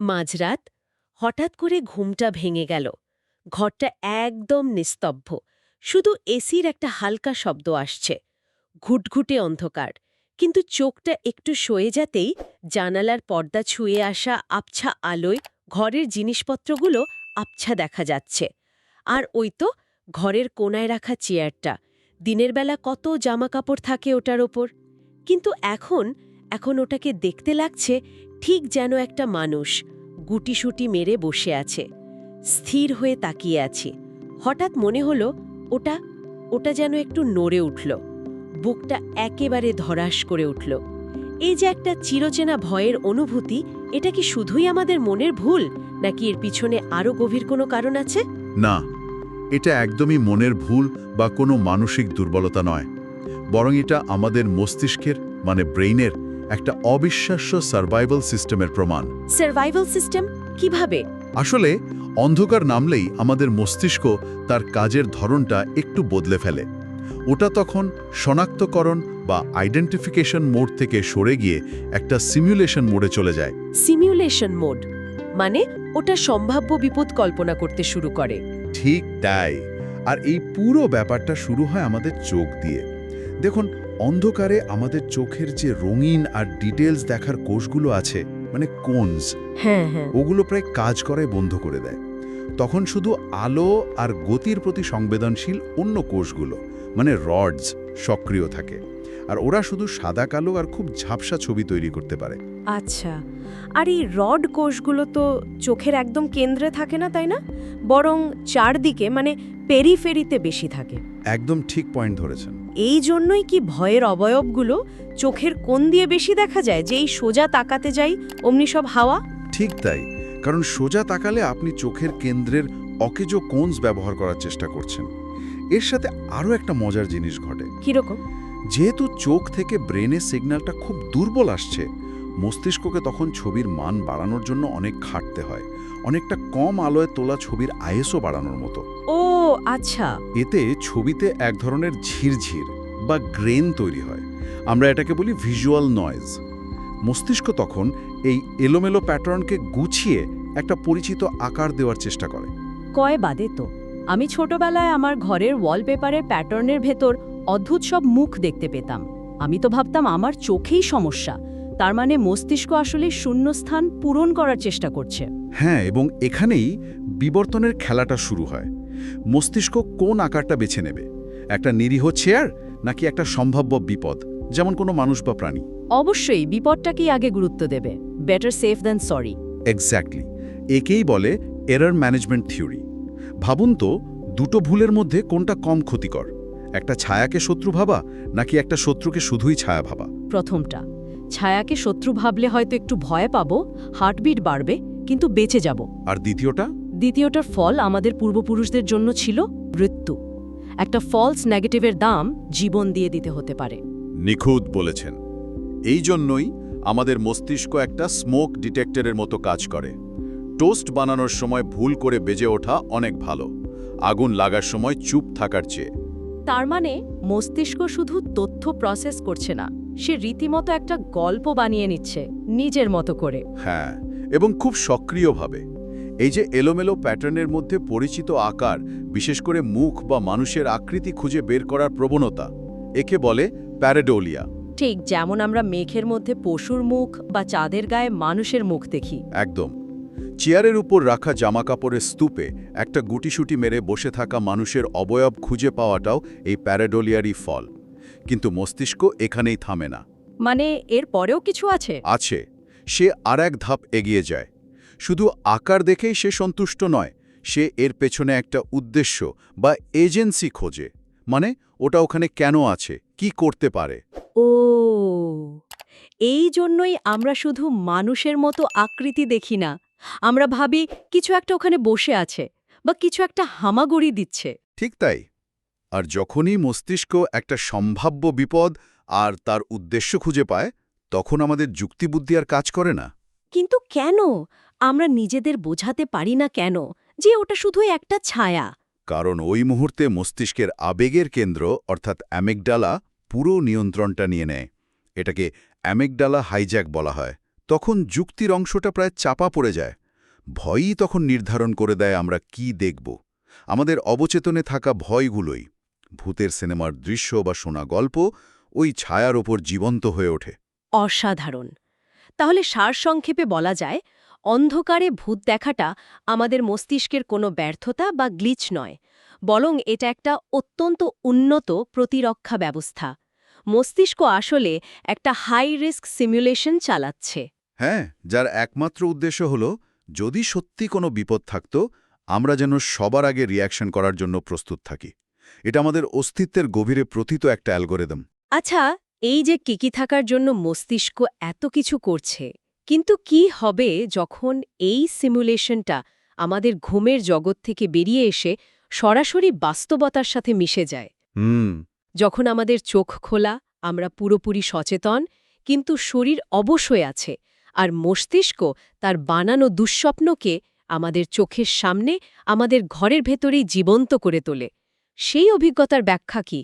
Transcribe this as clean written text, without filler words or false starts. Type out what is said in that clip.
মাঝরাত হঠাৎ করে ঘুমটা ভেঙে গেল। ঘরটা একদম নিস্তব্ধ, শুধু এসির একটা হালকা শব্দ আসছে। ঘুটঘুটে অন্ধকার, কিন্তু চোখটা একটু সয়ে যেতেই জানালার পর্দা ছুঁয়ে আসা আবছা আলোয় ঘরের জিনিসপত্রগুলো আবছা দেখা যাচ্ছে। আর ওই তো ঘরের কোনায় রাখা চেয়ারটা, দিনের বেলা কত জামাকাপড় থাকে ওটার ওপর, কিন্তু এখন এখন ওটাকে দেখতে লাগছে ঠিক যেন একটা মানুষ গুটিসুটি মেরে বসে আছে, স্থির হয়ে তাকিয়ে আছে। হঠাৎ মনে হলো ওটা ওটা যেন একটু নড়ে উঠল। বুকটা একেবারে ধড়াস করে উঠল। এই যে একটা চিরচেনা ভয়ের অনুভূতি, এটা কি শুধুই আমাদের মনের ভুল, নাকি এর পিছনে আরও গভীর কোনো কারণ আছে? না, এটা একদমই মনের ভুল বা কোনো মানসিক দুর্বলতা নয়, বরং এটা আমাদের মস্তিষ্কের মানে ব্রেইনের একটা অবিশ্বাস্য সার্ভাইভাল সিস্টেমের প্রমাণ। সার্ভাইভাল সিস্টেম কিভাবে? আসলে অন্ধকার নামলেই আমাদের মস্তিষ্ক তার কাজের ধরনটা একটু বদলে ফেলে। ওটা তখন শনাক্তকরণ বা আইডেন্টিফিকেশন মোড থেকে সরে গিয়ে একটা সিমুলেশন মোডে চলে যায়। সিমিউলেশন মোড মানে ওটা সম্ভাব্য বিপদ কল্পনা করতে শুরু করে। ঠিক তাই। আর এই পুরো ব্যাপারটা শুরু হয় আমাদের চোখ দিয়ে। দেখুন, অন্ধকারে আমাদের চোখের যে রঙিন আর ডিটেলস দেখার কোষগুলো আছে, মানে কোনস, হ্যাঁ হ্যাঁ। ওগুলো প্রায় কাজ করাই বন্ধ করে দেয়। তখন শুধু আলো আর গতির প্রতি সংবেদনশীল অন্য কোষগুলো, মানে রডস, সক্রিয় থাকে। আর ওরা শুধু সাদা কালো আর খুব ঝাপসা ছবি তৈরি করতে পারে। আচ্ছা, আর এই রড কোষগুলো তো চোখের একদম কেন্দ্রে থাকে না, তাই না? বরং চারদিকে, মানে পেরিফেরিতে বেশি থাকে। একদম ঠিক পয়েন্ট ধরেছেন। এই জন্যই কি ভয়ের অবয়বগুলো চোখের কোণ দিয়ে বেশি দেখা যায়, যে এই সোজা তাকাতে যাই অমনি সব হাওয়া? ঠিক তাই, কারণ সোজা তাকালে আপনি চোখের কেন্দ্রের অকেজো কোনস ব্যবহার করার চেষ্টা করছেন। এর সাথে আরও একটা মজার জিনিস ঘটে। কিরকম? যেহেতু চোখ থেকে ব্রেনের সিগন্যালটা খুব দুর্বল আসছে, মস্তিষ্ককে তখন ছবির মান বাড়ানোর জন্য অনেক খাটতে হয়, অনেকটা কম আলোয় তোলা ছবির আইএসও বাড়ানোর মতো। ও আচ্ছা। এতে ছবিতে এক ধরনের ঝিরঝির বা গ্রেন তৈরি হয়। আমরা এটাকে বলি ভিজুয়াল নয়েজ। মস্তিষ্ক তখন এই এলোমেলো প্যাটার্নকে গুছিয়ে একটা পরিচিত আকার দেওয়ার চেষ্টা করে। কয় বাদে তো আমি ছোটবেলায় আমার ঘরের ওয়ালপেপারের প্যাটার্নের ভেতর অদ্ভুত সব মুখ দেখতে পেতাম। আমি তো ভাবতাম আমার চোখেই সমস্যা, তার মানে মস্তিষ্ক আসলে শূন্যস্থান পূরণ করার চেষ্টা করছে। হ্যাঁ, এবং এখানেই বিবর্তনের খেলাটা শুরু হয়। মস্তিষ্ক কোন আকারটা বেছে নেবে, একটা নিরীহ চেয়ার নাকি একটা সম্ভাব্য বিপদ, যেমন কোনো মানুষ বা প্রাণী? অবশ্যই বিপদটাকেই আগে গুরুত্ব দেবে। Better safe than sorry. Exactly, একেই বলে এরর ম্যানেজমেন্ট থিওরি। ভাবুন তো, দুটো ভুলের মধ্যে কোনটা কম ক্ষতিকর, একটা ছায়াকে শত্রু ভাবা নাকি একটা শত্রুকে শুধুই ছায়া ভাবা? প্রথমটা। ছায়াকে শত্রু ভাবলে হয়তো একটু ভয় পাবো, হার্টবিট বাড়বে, কিন্তু বেঁচে যাব। আর দ্বিতীয়টা? দ্বিতীয়টার ফল আমাদের পূর্বপুরুষদের জন্য ছিল মৃত্যু। একটা ফলস নেগেটিভের দাম জীবন দিয়ে দিতে হতে পারে। নিখুঁত বলেছেন। এই জন্যই আমাদের মস্তিষ্ক একটা স্মোক ডিটেক্টরের মতো কাজ করে। টোস্ট বানানোর সময় ভুল করে বেজে ওঠা অনেক ভালো, আগুন লাগার সময় চুপ থাকার চেয়ে। তার মানে মস্তিষ্ক শুধু তথ্য প্রসেস করছে না, সে রীতিমতো একটা গল্প বানিয়ে নিচ্ছে নিজের মতো করে। হ্যাঁ, এবং খুব সক্রিয়ভাবে। এই যে এলোমেলো প্যাটার্নের মধ্যে পরিচিত আকার, বিশেষ করে মুখ বা মানুষের আকৃতি খুঁজে বের করার প্রবণতা, একে বলে প্যারেডোলিয়া। ঠিক যেমন আমরা মেঘের মধ্যে পশুর মুখ বা চাঁদের গায়ে মানুষের মুখ দেখি। একদম। চেয়ারের উপর রাখা জামাকাপড়ের স্তূপে একটা গুটিসুটি মেরে বসে থাকা মানুষের অবয়ব খুঁজে পাওয়াটাও এই প্যারেডোলিয়ারই ফল। কিন্তু মস্তিষ্ক এখানেই থামে না। মানে এর পরেও কিছু আছে? আছে। সে আর এক ধাপ এগিয়ে যায়। শুধু আকার দেখেই সে সন্তুষ্ট নয়, সে এর পেছনে একটা উদ্দেশ্য বা এজেন্সি খোঁজে। মানে ওটা ওখানে কেন আছে, কি করতে পারে। ও, এই জন্যই আমরা শুধু মানুষের মতো আকৃতি দেখি না, আমরা ভাবি কিছু একটা ওখানে বসে আছে বা কিছু একটা হামাগুড়ি দিচ্ছে। ঠিক তাই। আর যখনই মস্তিষ্ক একটা সম্ভাব্য বিপদ আর তার উদ্দেশ্য খুঁজে পায়, তখন আমাদের যুক্তিবুদ্ধি আর কাজ করে না। কিন্তু কেন আমরা নিজেদের বোঝাতে পারি না কেন যে ওটা শুধু একটা ছায়া? কারণ ওই মুহূর্তে মস্তিষ্কের আবেগের কেন্দ্র অর্থাৎ অ্যামিগডালা পুরো নিয়ন্ত্রণটা নিয়ে নেয়। এটাকে অ্যামিগডালা হাইজ্যাক বলা হয়। তখন যুক্তির অংশটা প্রায় চাপা পড়ে যায়। ভয়ই তখন নির্ধারণ করে দেয় আমরা কি দেখব। আমাদের অবচেতনে থাকা ভয়গুলোই, ভূতের সিনেমার দৃশ্য বা শোনা গল্প, ওই ছায়ার ওপর জীবন্ত হয়ে ওঠে। অসাধারণ। তাহলে সারসংক্ষেপে বলা যায়, অন্ধকারে ভূত দেখাটা আমাদের মস্তিষ্কের কোনো ব্যর্থতা বা গ্লিচ নয়, বরং এটা একটা অত্যন্ত উন্নত প্রতিরক্ষা ব্যবস্থা। মস্তিষ্ক আসলে একটা হাই রিস্ক সিমুলেশন চালাচ্ছে। হ্যাঁ, যার একমাত্র উদ্দেশ্য হল যদি সত্যি কোনো বিপদ থাকত, আমরা যেন সবার আগে রিয়াকশন করার জন্য প্রস্তুত থাকি। এটা আমাদের অস্তিত্বের গভীরে প্রথিত একটা অ্যালগোরিদম। আচ্ছা, এই যে কিকি থাকার জন্য মস্তিষ্ক এত কিছু করছে, কিন্তু কি হবে যখন এই সিমুলেশনটা আমাদের ঘুমের জগৎ থেকে বেরিয়ে এসে সরাসরি বাস্তবতার সাথে মিশে যায়? হুম। যখন আমাদের চোখ খোলা, আমরা পুরোপুরি সচেতন, কিন্তু শরীর অবশ্যই আছে, আর মস্তিষ্ক তার বানানো দুঃস্বপ্নকে আমাদের চোখের সামনে, আমাদের ঘরের ভেতরেই জীবন্ত করে তোলে। সেই অভিজ্ঞতার ব্যাখ্যা কি?